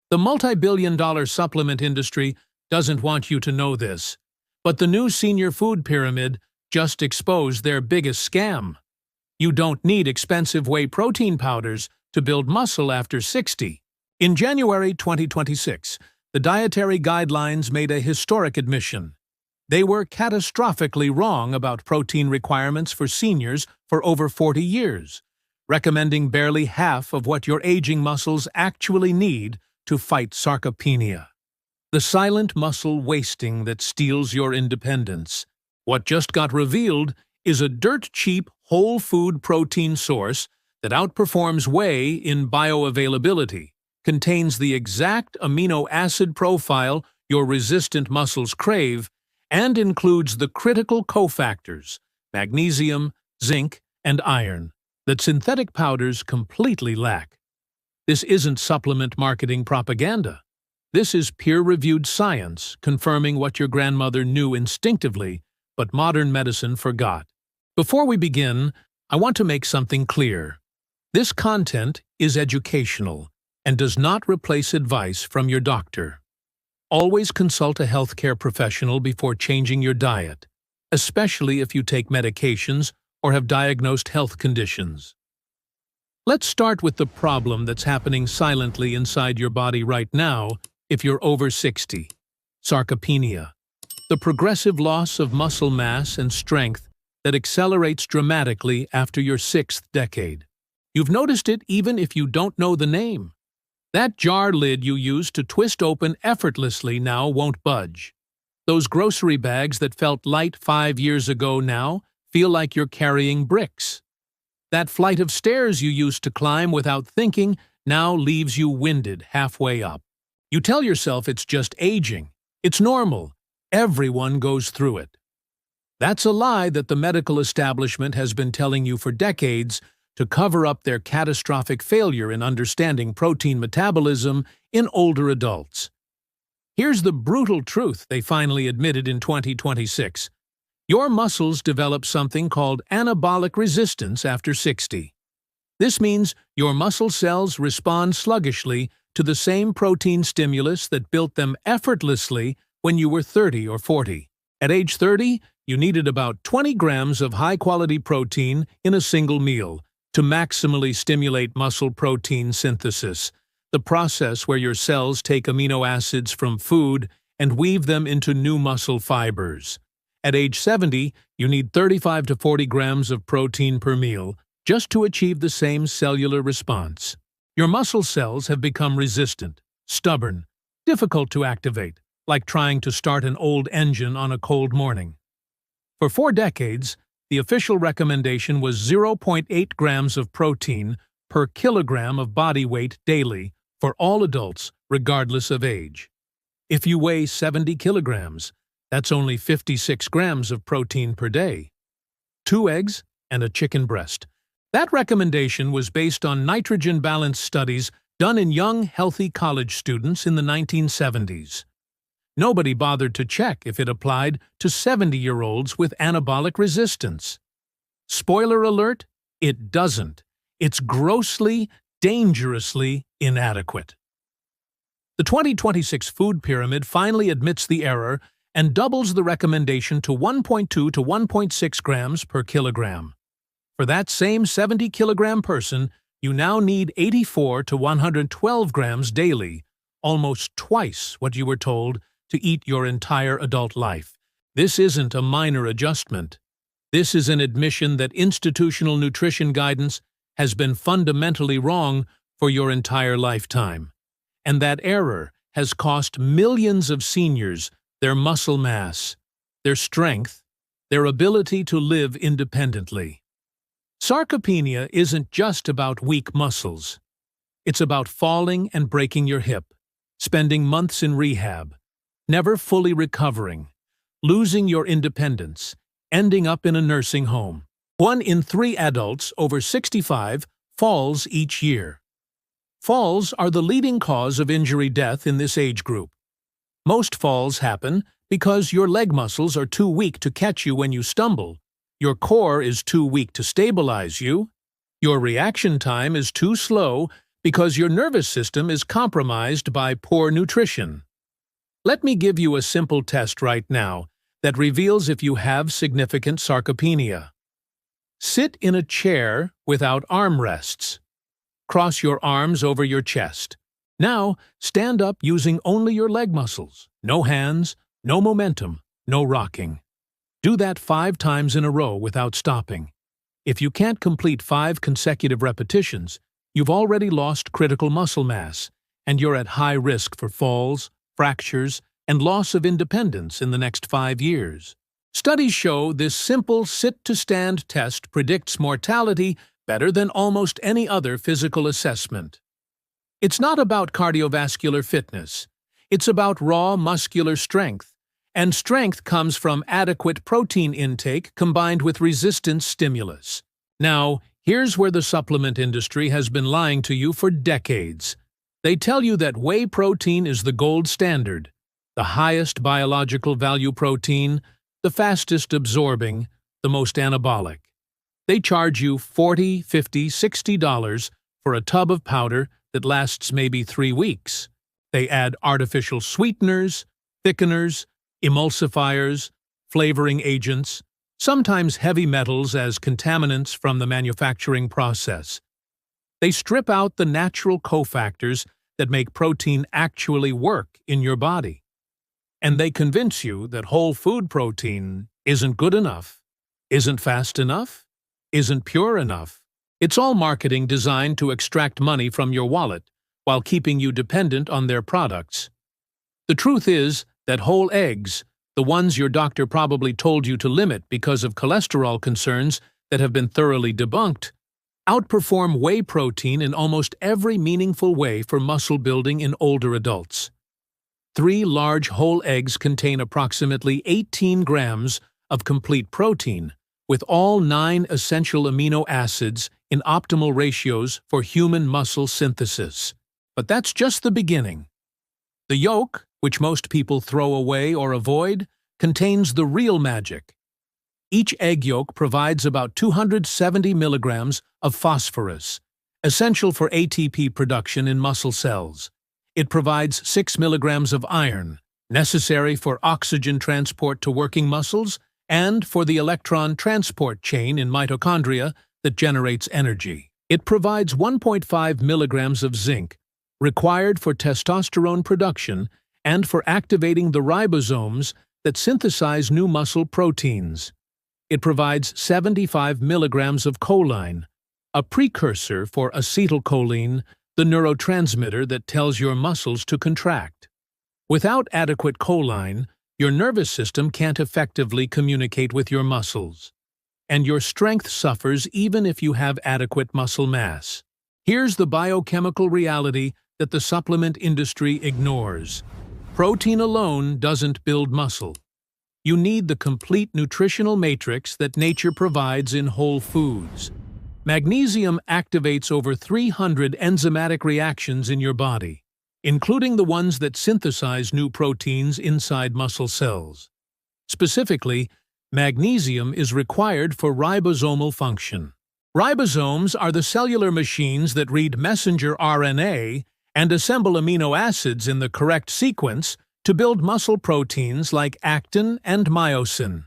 The multi-billion-dollar supplement industry doesn't want you to know this, but the new senior food pyramid just exposed their biggest scam. You don't need expensive whey protein powders to build muscle after 60. In January 2026, the Dietary Guidelines made a historic admission. They were catastrophically wrong about protein requirements for seniors for over 40 years, recommending barely half of what your aging muscles actually need to fight sarcopenia, the silent muscle wasting that steals your independence. What just got revealed is a dirt-cheap whole food protein source that outperforms whey in bioavailability, contains the exact amino acid profile your resistant muscles crave, and includes the critical cofactors, magnesium, zinc, and iron, that synthetic powders completely lack. This isn't supplement marketing propaganda. This is peer-reviewed science confirming what your grandmother knew instinctively, but modern medicine forgot. Before we begin, I want to make something clear. This content is educational and does not replace advice from your doctor. Always consult a healthcare professional before changing your diet, especially if you take medications or have diagnosed health conditions. Let's start with the problem that's happening silently inside your body right now if you're over 60. Sarcopenia. The progressive loss of muscle mass and strength that accelerates dramatically after your 6th decade. You've noticed it even if you don't know the name. That jar lid you used to twist open effortlessly now won't budge. Those grocery bags that felt light 5 years ago now feel like you're carrying bricks. That flight of stairs you used to climb without thinking now leaves you winded halfway up. You tell yourself it's just aging. It's normal. Everyone goes through it. That's a lie that the medical establishment has been telling you for decades to cover up their catastrophic failure in understanding protein metabolism in older adults. Here's the brutal truth they finally admitted in 2026. Your muscles develop something called anabolic resistance after 60. This means your muscle cells respond sluggishly to the same protein stimulus that built them effortlessly when you were 30 or 40. At age 30, you needed about 20 grams of high-quality protein in a single meal to maximally stimulate muscle protein synthesis, the process where your cells take amino acids from food and weave them into new muscle fibers. At age 70, you need 35 to 40 grams of protein per meal just to achieve the same cellular response. Your muscle cells have become resistant, stubborn, difficult to activate, like trying to start an old engine on a cold morning. For 4 decades, the official recommendation was 0.8 grams of protein per kilogram of body weight daily for all adults, regardless of age. If you weigh 70 kilograms, that's only 56 grams of protein per day. 2 eggs and a chicken breast. That recommendation was based on nitrogen balance studies done in young, healthy college students in the 1970s. Nobody bothered to check if it applied to 70-year-olds with anabolic resistance. Spoiler alert, it doesn't. It's grossly, dangerously inadequate. The 2026 food pyramid finally admits the error and doubles the recommendation to 1.2 to 1.6 grams per kilogram. For that same 70-kilogram person, you now need 84 to 112 grams daily, almost twice what you were told to eat your entire adult life. This isn't a minor adjustment. This is an admission that institutional nutrition guidance has been fundamentally wrong for your entire lifetime. And that error has cost millions of seniors their muscle mass, their strength, their ability to live independently. Sarcopenia isn't just about weak muscles. It's about falling and breaking your hip, spending months in rehab, never fully recovering, losing your independence, ending up in a nursing home. 1 in 3 adults over 65 falls each year. Falls are the leading cause of injury death in this age group. Most falls happen because your leg muscles are too weak to catch you when you stumble, your core is too weak to stabilize you, your reaction time is too slow because your nervous system is compromised by poor nutrition. Let me give you a simple test right now that reveals if you have significant sarcopenia. Sit in a chair without armrests. Cross your arms over your chest. Now, stand up using only your leg muscles. No hands, no momentum, no rocking. Do that 5 times in a row without stopping. If you can't complete 5 consecutive repetitions, you've already lost critical muscle mass, and you're at high risk for falls, fractures, and loss of independence in the next 5 years. Studies show this simple sit-to-stand test predicts mortality better than almost any other physical assessment. It's not about cardiovascular fitness. It's about raw muscular strength. And strength comes from adequate protein intake combined with resistance stimulus. Now, here's where the supplement industry has been lying to you for decades. They tell you that whey protein is the gold standard, the highest biological value protein, the fastest absorbing, the most anabolic. They charge you $40, $50, $60 for a tub of powder that lasts maybe 3 weeks. They add artificial sweeteners, thickeners, emulsifiers, flavoring agents, sometimes heavy metals as contaminants from the manufacturing process. They strip out the natural cofactors that make protein actually work in your body. And they convince you that whole food protein isn't good enough, isn't fast enough, isn't pure enough. It's all marketing designed to extract money from your wallet while keeping you dependent on their products. The truth is that whole eggs, the ones your doctor probably told you to limit because of cholesterol concerns that have been thoroughly debunked, outperform whey protein in almost every meaningful way for muscle building in older adults. 3 large whole eggs contain approximately 18 grams of complete protein, with all 9 essential amino acids in optimal ratios for human muscle synthesis. But that's just the beginning. The yolk, which most people throw away or avoid, contains the real magic. Each egg yolk provides about 270 milligrams of phosphorus, essential for ATP production in muscle cells. It provides 6 milligrams of iron, necessary for oxygen transport to working muscles and for the electron transport chain in mitochondria that generates energy. It provides 1.5 milligrams of zinc, required for testosterone production and for activating the ribosomes that synthesize new muscle proteins. It provides 75 milligrams of choline, a precursor for acetylcholine, the neurotransmitter that tells your muscles to contract. Without adequate choline, your nervous system can't effectively communicate with your muscles, and your strength suffers even if you have adequate muscle mass. Here's the biochemical reality that the supplement industry ignores. Protein alone doesn't build muscle. You need the complete nutritional matrix that nature provides in whole foods. Magnesium activates over 300 enzymatic reactions in your body, including the ones that synthesize new proteins inside muscle cells. Specifically, magnesium is required for ribosomal function. Ribosomes are the cellular machines that read messenger RNA and assemble amino acids in the correct sequence to build muscle proteins like actin and myosin.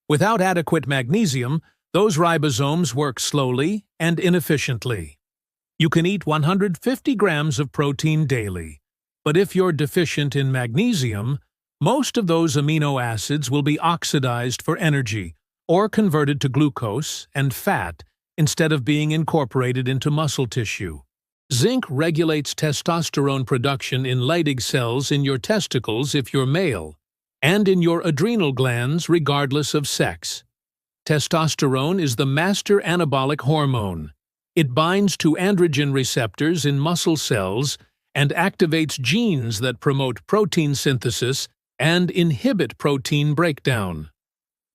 Without adequate magnesium, those ribosomes work slowly and inefficiently. You can eat 150 grams of protein daily, but if you're deficient in magnesium, most of those amino acids will be oxidized for energy or converted to glucose and fat instead of being incorporated into muscle tissue. Zinc regulates testosterone production in Leydig cells in your testicles if you're male, and in your adrenal glands regardless of sex. Testosterone is the master anabolic hormone. It binds to androgen receptors in muscle cells and activates genes that promote protein synthesis and inhibit protein breakdown.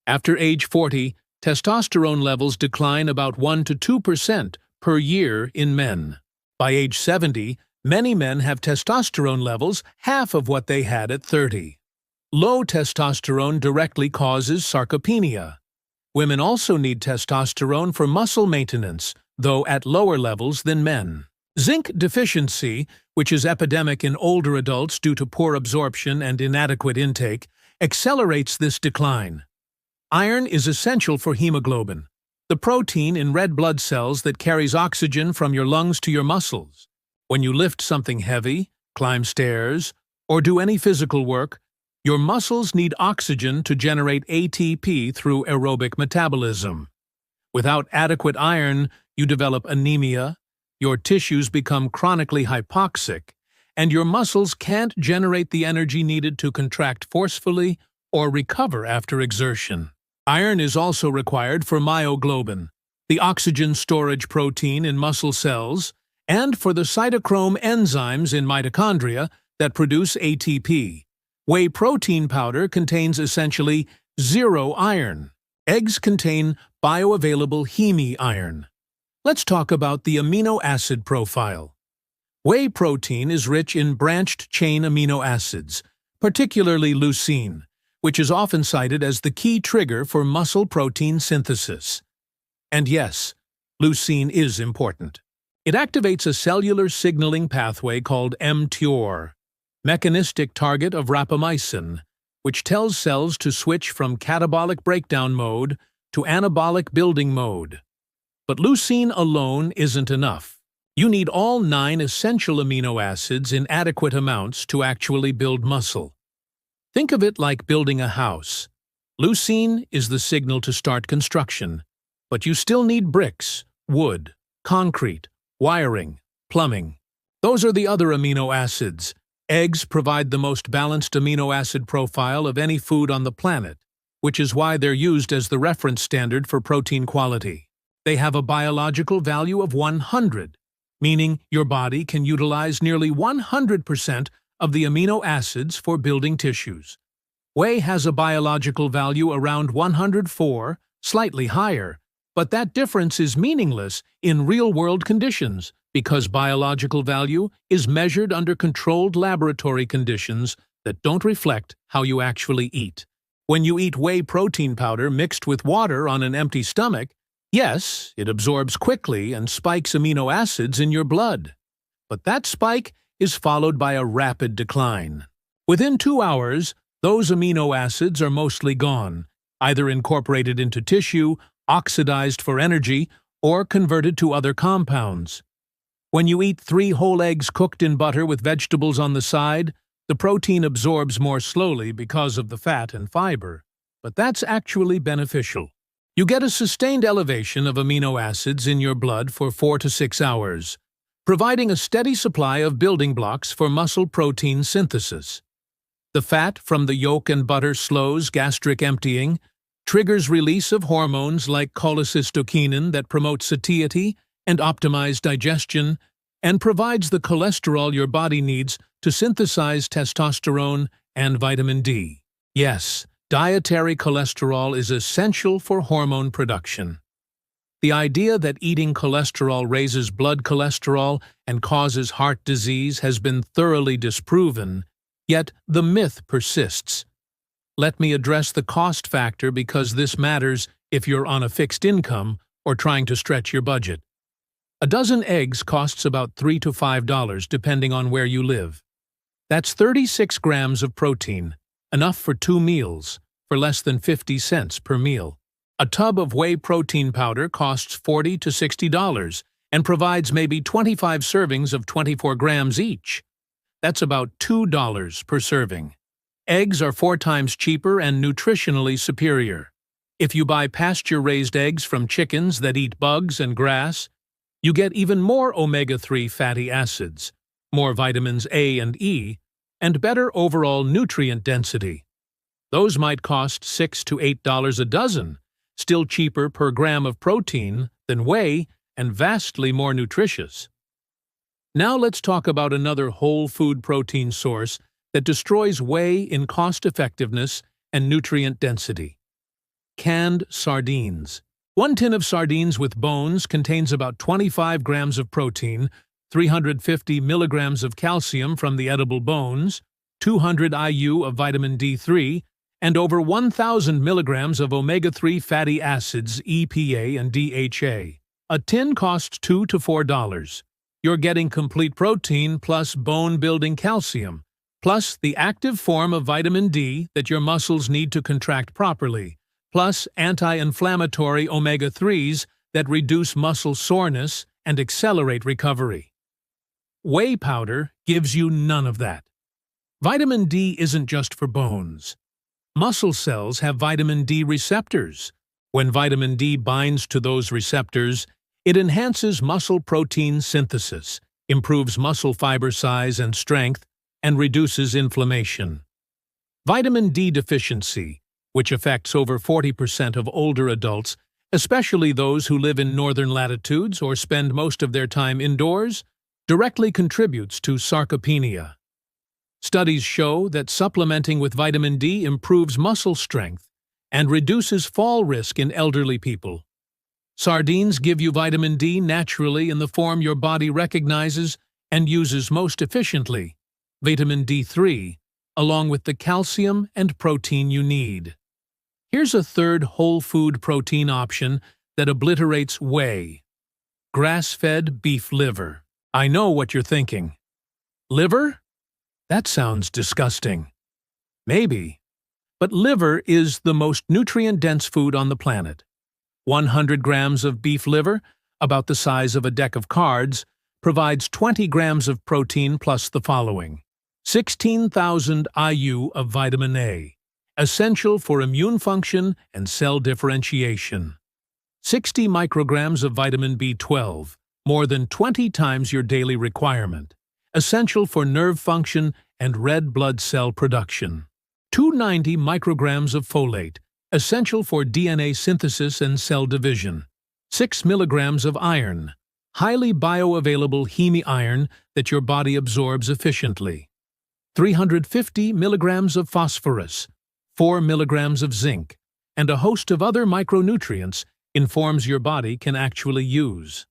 After age 40, testosterone levels decline about 1 to 2% per year in men. By age 70, many men have testosterone levels half of what they had at 30. Low testosterone directly causes sarcopenia. Women also need testosterone for muscle maintenance, though at lower levels than men. Zinc deficiency, which is epidemic in older adults due to poor absorption and inadequate intake, accelerates this decline. Iron is essential for hemoglobin, the protein in red blood cells that carries oxygen from your lungs to your muscles. When you lift something heavy, climb stairs, or do any physical work, your muscles need oxygen to generate ATP through aerobic metabolism. Without adequate iron, you develop anemia, your tissues become chronically hypoxic, and your muscles can't generate the energy needed to contract forcefully or recover after exertion. Iron is also required for myoglobin, the oxygen storage protein in muscle cells, and for the cytochrome enzymes in mitochondria that produce ATP. Whey protein powder contains essentially zero iron. Eggs contain bioavailable heme iron. Let's talk about the amino acid profile. Whey protein is rich in branched-chain amino acids, particularly leucine, which is often cited as the key trigger for muscle protein synthesis. And yes, leucine is important. It activates a cellular signaling pathway called mTOR, mechanistic target of rapamycin, which tells cells to switch from catabolic breakdown mode to anabolic building mode. But leucine alone isn't enough. You need all 9 essential amino acids in adequate amounts to actually build muscle. Think of it like building a house. Leucine is the signal to start construction, but you still need bricks, wood, concrete, wiring, plumbing. Those are the other amino acids. Eggs provide the most balanced amino acid profile of any food on the planet, which is why they're used as the reference standard for protein quality. They have a biological value of 100, meaning your body can utilize nearly 100% of the amino acids for building tissues. Whey has a biological value around 104, slightly higher, but that difference is meaningless in real-world conditions because biological value is measured under controlled laboratory conditions that don't reflect how you actually eat. When you eat whey protein powder mixed with water on an empty stomach, yes, it absorbs quickly and spikes amino acids in your blood. But that spike is followed by a rapid decline. Within 2 hours, those amino acids are mostly gone, either incorporated into tissue, oxidized for energy, or converted to other compounds. When you eat 3 whole eggs cooked in butter with vegetables on the side, the protein absorbs more slowly because of the fat and fiber, but that's actually beneficial. You get a sustained elevation of amino acids in your blood for 4 to 6 hours, providing a steady supply of building blocks for muscle protein synthesis. The fat from the yolk and butter slows gastric emptying, triggers release of hormones like cholecystokinin that promote satiety and optimize digestion, and provides the cholesterol your body needs to synthesize testosterone and vitamin D. Yes, dietary cholesterol is essential for hormone production. The idea that eating cholesterol raises blood cholesterol and causes heart disease has been thoroughly disproven, yet the myth persists. Let me address the cost factor because this matters if you're on a fixed income or trying to stretch your budget. A dozen eggs costs about $3 to $5 depending on where you live. That's 36 grams of protein, enough for 2 meals, for less than 50 cents per meal. A tub of whey protein powder costs $40 to $60 and provides maybe 25 servings of 24 grams each. That's about $2 per serving. Eggs are 4 times cheaper and nutritionally superior. If you buy pasture-raised eggs from chickens that eat bugs and grass, you get even more omega-3 fatty acids, more vitamins A and E, and better overall nutrient density. Those might cost $6 to $8 a dozen, still cheaper per gram of protein than whey and vastly more nutritious. Now let's talk about another whole food protein source that destroys whey in cost-effectiveness and nutrient density. Canned sardines. 1 tin of sardines with bones contains about 25 grams of protein, 350 milligrams of calcium from the edible bones, 200 IU of vitamin D3, and over 1,000 milligrams of omega-3 fatty acids EPA and DHA. A tin costs $2 to $4. you're getting complete protein plus bone-building calcium, plus the active form of vitamin D that your muscles need to contract properly, plus anti-inflammatory omega-3s that reduce muscle soreness and accelerate recovery. Whey powder gives you none of that. Vitamin D isn't just for bones. Muscle cells have vitamin D receptors. When vitamin D binds to those receptors, it enhances muscle protein synthesis, improves muscle fiber size and strength, and reduces inflammation. Vitamin D deficiency, which affects over 40% of older adults, especially those who live in northern latitudes or spend most of their time indoors, directly contributes to sarcopenia. Studies show that supplementing with vitamin D improves muscle strength and reduces fall risk in elderly people. Sardines give you vitamin D naturally in the form your body recognizes and uses most efficiently, vitamin D3, along with the calcium and protein you need. Here's a third whole food protein option that obliterates whey: grass-fed beef liver. I know what you're thinking. Liver? That sounds disgusting. Maybe. But liver is the most nutrient-dense food on the planet. 100 grams of beef liver, about the size of a deck of cards, provides 20 grams of protein plus the following: 16,000 IU of vitamin A, essential for immune function and cell differentiation. 60 micrograms of vitamin B12, more than 20 times your daily requirement, essential for nerve function and red blood cell production. 290 micrograms of folate, essential for DNA synthesis and cell division. 6 milligrams of iron, highly bioavailable heme-iron that your body absorbs efficiently. 350 milligrams of phosphorus, 4 milligrams of zinc, and a host of other micronutrients in forms your body can actually use.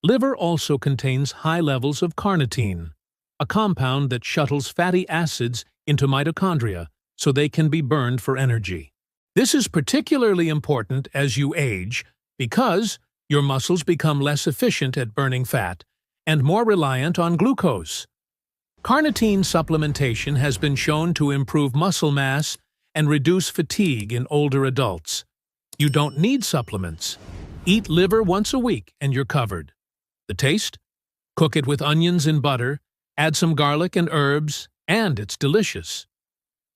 Liver also contains high levels of carnitine, a compound that shuttles fatty acids into mitochondria so they can be burned for energy. This is particularly important as you age because your muscles become less efficient at burning fat and more reliant on glucose. Carnitine supplementation has been shown to improve muscle mass and reduce fatigue in older adults. You don't need supplements. Eat liver once a week and you're covered. The taste? Cook it with onions and butter, add some garlic and herbs, and it's delicious.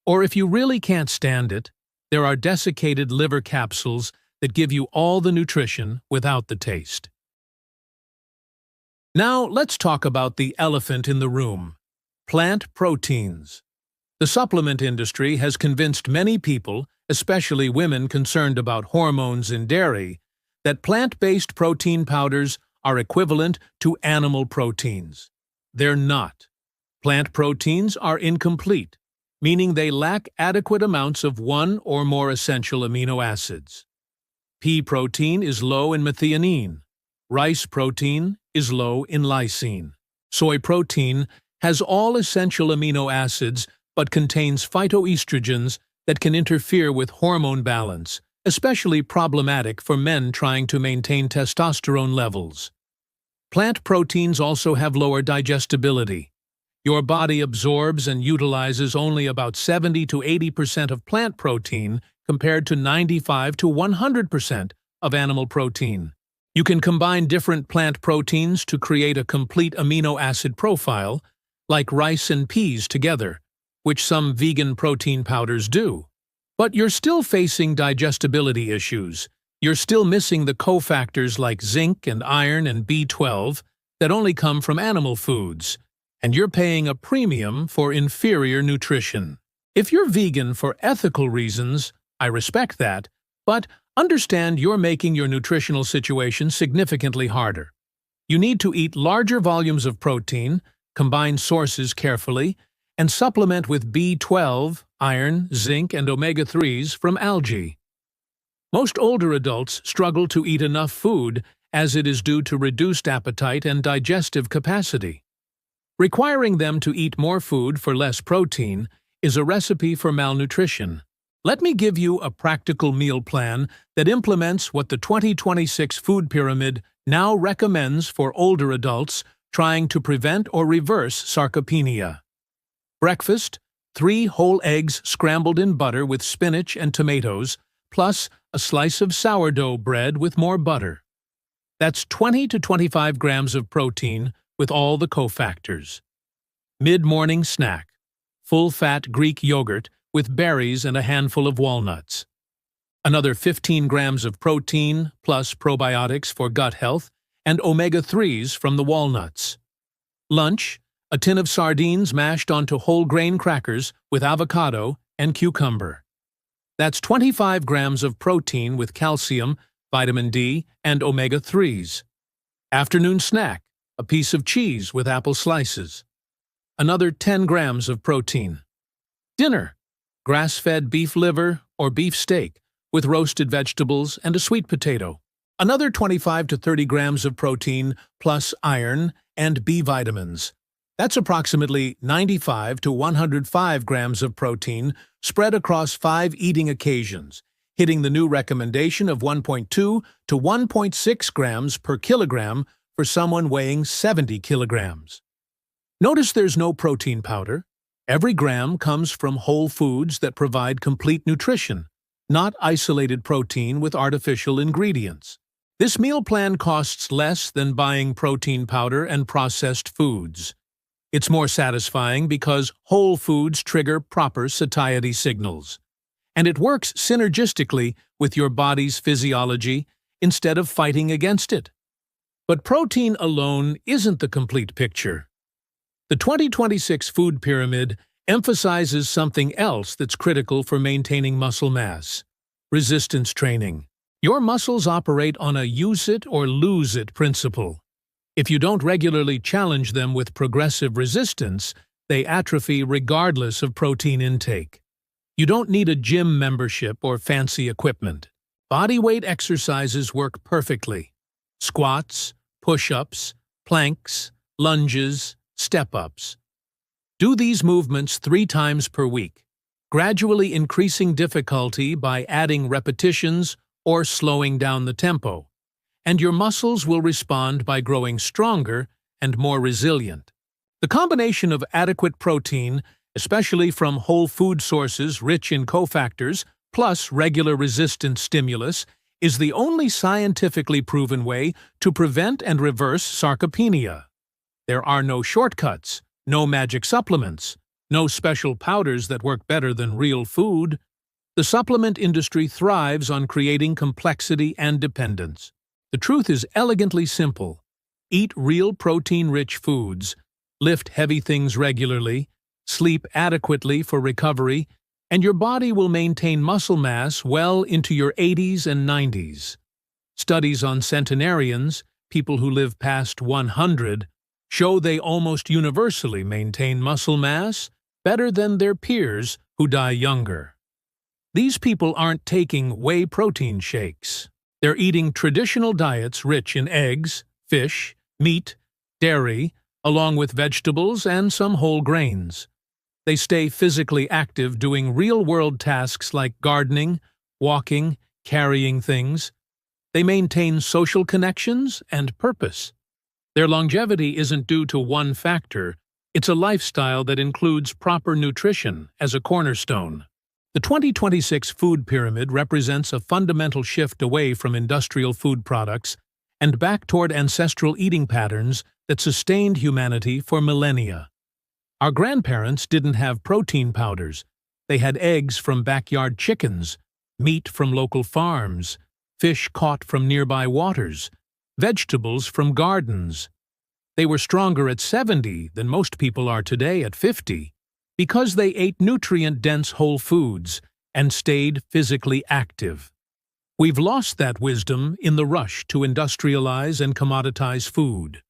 Or if you really can't stand it, there are desiccated liver capsules that give you all the nutrition without the taste. Now let's talk about the elephant in the room: plant proteins. The supplement industry has convinced many people, especially women concerned about hormones in dairy, that plant-based protein powders are equivalent to animal proteins. They're not. Plant proteins are incomplete, meaning they lack adequate amounts of one or more essential amino acids. Pea protein is low in methionine. Rice protein is low in lysine. Soy protein has all essential amino acids but contains phytoestrogens that can interfere with hormone balance, especially problematic for men trying to maintain testosterone levels. Plant proteins also have lower digestibility. Your body absorbs and utilizes only about 70 to 80% of plant protein compared to 95 to 100% of animal protein. You can combine different plant proteins to create a complete amino acid profile, like rice and peas together, which some vegan protein powders do. But you're still facing digestibility issues. You're still missing the cofactors like zinc and iron and B12 that only come from animal foods, and you're paying a premium for inferior nutrition. If you're vegan for ethical reasons, I respect that, but understand you're making your nutritional situation significantly harder. You need to eat larger volumes of protein, combine sources carefully, and supplement with B12, iron, zinc, and omega-3s from algae. Most older adults struggle to eat enough food as it is due to reduced appetite and digestive capacity. Requiring them to eat more food for less protein is a recipe for malnutrition. Let me give you a practical meal plan that implements what the 2026 Food Pyramid now recommends for older adults trying to prevent or reverse sarcopenia. Breakfast: 3 whole eggs scrambled in butter with spinach and tomatoes, plus a slice of sourdough bread with more butter. That's 20 to 25 grams of protein with all the cofactors. Mid-morning snack: full-fat Greek yogurt with berries and a handful of walnuts. Another 15 grams of protein, plus probiotics for gut health, and omega-3s from the walnuts. Lunch: a tin of sardines mashed onto whole grain crackers with avocado and cucumber. That's 25 grams of protein with calcium, vitamin D, and omega-3s. Afternoon snack: a piece of cheese with apple slices. Another 10 grams of protein. Dinner: grass-fed beef liver or beef steak with roasted vegetables and a sweet potato. Another 25 to 30 grams of protein plus iron and B vitamins. That's approximately 95 to 105 grams of protein spread across 5 eating occasions, hitting the new recommendation of 1.2 to 1.6 grams per kilogram for someone weighing 70 kilograms. Notice there's no protein powder. Every gram comes from whole foods that provide complete nutrition, not isolated protein with artificial ingredients. This meal plan costs less than buying protein powder and processed foods. It's more satisfying because whole foods trigger proper satiety signals. And it works synergistically with your body's physiology instead of fighting against it. But protein alone isn't the complete picture. The 2026 Food Pyramid emphasizes something else that's critical for maintaining muscle mass: resistance training. Your muscles operate on a use it or lose it principle. If you don't regularly challenge them with progressive resistance, they atrophy regardless of protein intake. You don't need a gym membership or fancy equipment. Bodyweight exercises work perfectly: squats, push-ups, planks, lunges, step-ups. Do these movements 3 times per week, gradually increasing difficulty by adding repetitions or slowing down the tempo, and your muscles will respond by growing stronger and more resilient. The combination of adequate protein, especially from whole food sources rich in cofactors, plus regular resistance stimulus, is the only scientifically proven way to prevent and reverse sarcopenia. There are no shortcuts, no magic supplements, no special powders that work better than real food. The supplement industry thrives on creating complexity and dependence. The truth is elegantly simple: eat real protein-rich foods, lift heavy things regularly, sleep adequately for recovery, and your body will maintain muscle mass well into your 80s and 90s. Studies on centenarians, people who live past 100, show they almost universally maintain muscle mass better than their peers who die younger. These people aren't taking whey protein shakes. They're eating traditional diets rich in eggs, fish, meat, dairy, along with vegetables and some whole grains. They stay physically active doing real-world tasks like gardening, walking, carrying things. They maintain social connections and purpose. Their longevity isn't due to one factor. It's a lifestyle that includes proper nutrition as a cornerstone. The 2026 Food Pyramid represents a fundamental shift away from industrial food products and back toward ancestral eating patterns that sustained humanity for millennia. Our grandparents didn't have protein powders. They had eggs from backyard chickens, meat from local farms, fish caught from nearby waters, vegetables from gardens. They were stronger at 70 than most people are today at 50 because they ate nutrient-dense whole foods and stayed physically active. We've lost that wisdom in the rush to industrialize and commoditize food.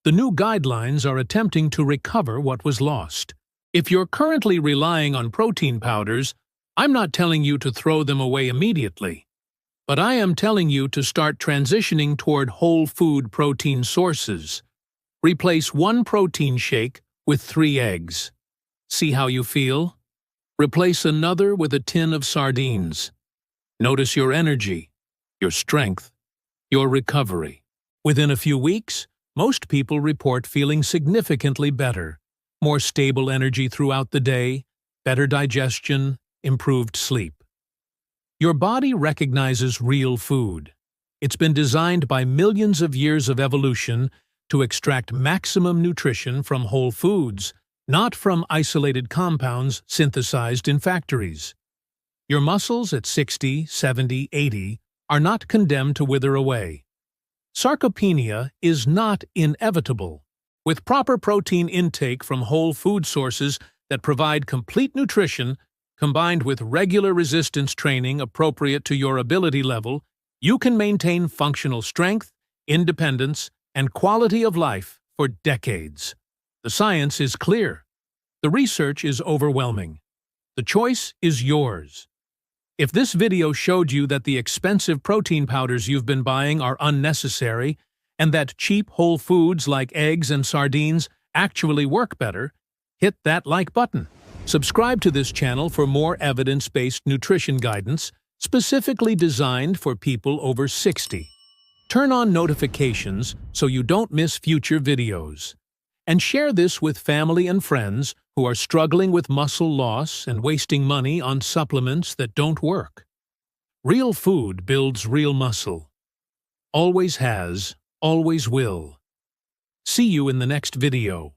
The new guidelines are attempting to recover what was lost. If you're currently relying on protein powders, I'm not telling you to throw them away immediately. But I am telling you to start transitioning toward whole food protein sources. Replace 1 protein shake with 3 eggs. See how you feel? Replace another with a tin of sardines. Notice your energy, your strength, your recovery. Within a few weeks, Most people report feeling significantly better, more stable energy throughout the day, better digestion, improved sleep. Your body recognizes real food. It's been designed by millions of years of evolution to extract maximum nutrition from whole foods, not from isolated compounds synthesized in factories. Your muscles at 60, 70, 80 are not condemned to wither away. Sarcopenia is not inevitable. With proper protein intake from whole food sources that provide complete nutrition, combined with regular resistance training appropriate to your ability level, you can maintain functional strength, independence, and quality of life for decades. The science is clear. The research is overwhelming. The choice is yours. If this video showed you that the expensive protein powders you've been buying are unnecessary and that cheap whole foods like eggs and sardines actually work better, hit that like button. Subscribe to this channel for more evidence-based nutrition guidance specifically designed for people over 60. Turn on notifications so you don't miss future videos. And share this with family and friends who are struggling with muscle loss and wasting money on supplements that don't work. Real food builds real muscle. Always has, always will. See you in the next video.